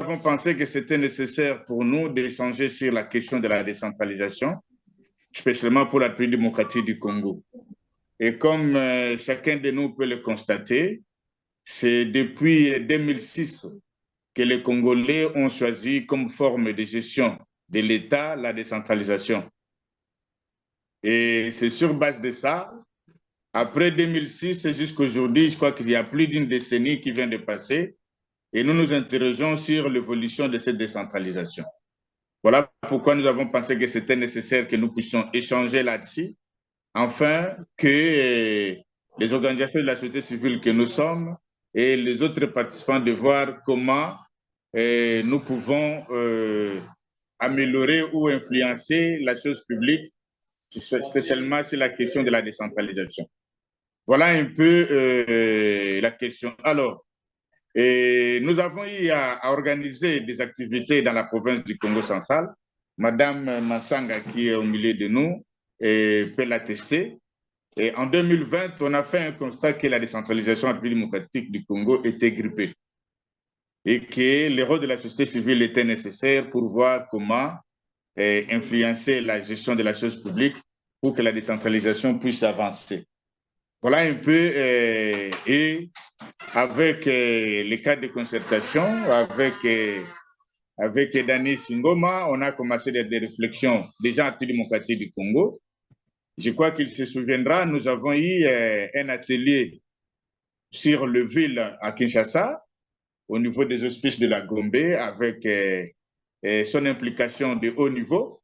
avons pensé que c'était nécessaire pour nous d'échanger sur la question de la décentralisation, spécialement pour la République démocratique du Congo. Et comme chacun de nous peut le constater, c'est depuis 2006 que les Congolais ont choisi comme forme de gestion de l'État la décentralisation. Et c'est sur base de ça, après 2006 jusqu'à aujourd'hui, je crois qu'il y a plus d'une décennie qui vient de passer, et nous nous interrogeons sur l'évolution de cette décentralisation. Voilà pourquoi nous avons pensé que c'était nécessaire que nous puissions échanger là-dessus, afin que les organisations de la société civile que nous sommes et les autres participants de voir comment nous pouvons améliorer ou influencer la chose publique, spécialement sur la question de la décentralisation. Voilà un peu la question. Alors, nous avons eu à organiser des activités dans la province du Congo central. Madame Massanga, qui est au milieu de nous, peut l'attester. Et en 2020, on a fait un constat que la décentralisation en République démocratique du Congo était grippée et que le rôle de la société civile était nécessaire pour voir comment influencer la gestion de la chose publique pour que la décentralisation puisse avancer. Voilà un peu, et avec les cadres de concertation, avec Dani Singoma, on a commencé des réflexions déjà en République démocratique du Congo. Je crois qu'il se souviendra, nous avons eu un atelier sur le ville à Kinshasa, au niveau des hospices de la Gombe, avec son implication de haut niveau.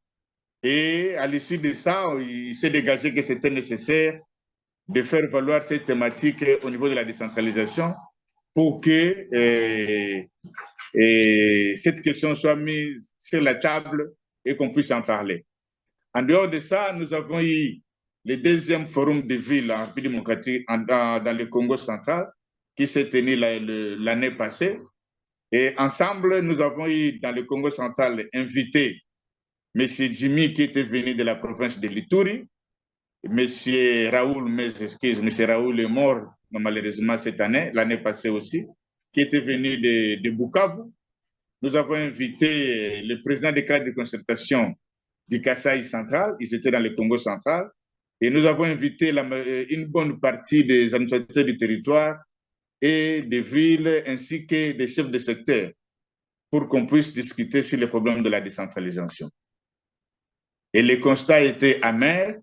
Et à l'issue de ça, il s'est dégagé que c'était nécessaire de faire valoir cette thématique au niveau de la décentralisation pour que cette question soit mise sur la table et qu'on puisse en parler. En dehors de ça, nous avons eu le deuxième forum de ville en République démocratique dans le Congo central qui s'est tenu l'année passée. Et ensemble, nous avons eu dans le Congo central invité M. Jimmy qui était venu de la province de l'Ituri, M. Raoul, mes excuses, M. Raoul est mort malheureusement cette année, l'année passée aussi, qui était venu de Bukavu. Nous avons invité le président des cadres de concertation du Kasaï central, ils étaient dans le Congo central, et nous avons invité une bonne partie des administrateurs du territoire et des villes, ainsi que des chefs de secteur, pour qu'on puisse discuter sur les problèmes de la décentralisation. Et le constat était amer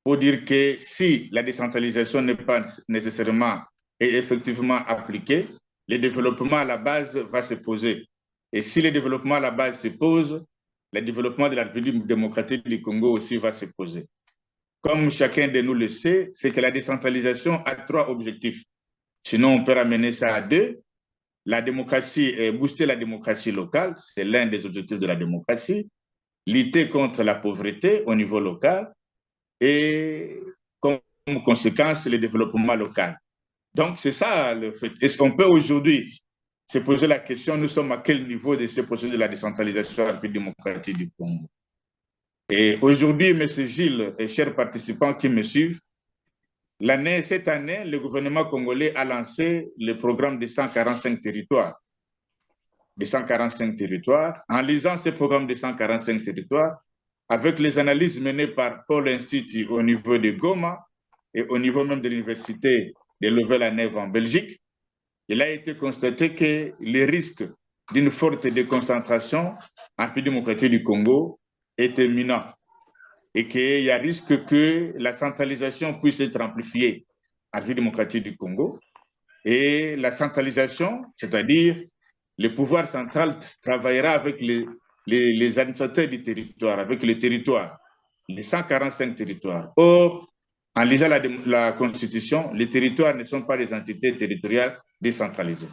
pour dire que si la décentralisation n'est pas nécessairement et effectivement appliquée, le développement à la base va se poser. Et si le développement à la base se pose, le développement de la République démocratique du Congo aussi va se poser. Comme chacun de nous le sait, c'est que la décentralisation a trois objectifs. Sinon, on peut ramener ça à deux. La démocratie, booster la démocratie locale, c'est l'un des objectifs de la démocratie. Lutter contre la pauvreté au niveau local et comme conséquence, le développement local. Donc, c'est ça le fait. Est-ce qu'on peut aujourd'hui se poser la question, nous sommes à quel niveau de ce processus de la décentralisation de la République démocratique du Congo? Et aujourd'hui, M. Gilles et chers participants qui me suivent, cette année, le gouvernement congolais a lancé le programme des 145 territoires. Des 145 territoires. En lisant ce programme des 145 territoires, avec les analyses menées par Paul Institut au niveau de Goma et au niveau même de l'université de Louvain-la-Neuve en Belgique, il a été constaté que les risques d'une forte déconcentration en République démocratique du Congo est imminent et qu'il y a risque que la centralisation puisse être amplifiée en République démocratique du Congo. Et la centralisation, c'est-à-dire le pouvoir central travaillera avec les administrateurs du territoire, avec les territoires, les 145 territoires. Or, en lisant la Constitution, les territoires ne sont pas des entités territoriales décentralisées.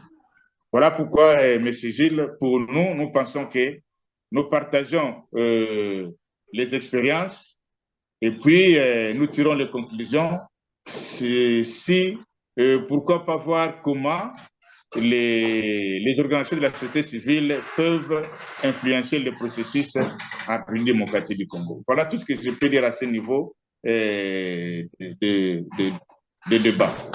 Voilà pourquoi, M. Gilles, pour nous, nous pensons que nous partageons les expériences et puis nous tirons les conclusions. Pourquoi pas voir comment les organisations de la société civile peuvent influencer le processus en République démocratique du Congo. Voilà tout ce que je peux dire à ce niveau de débat.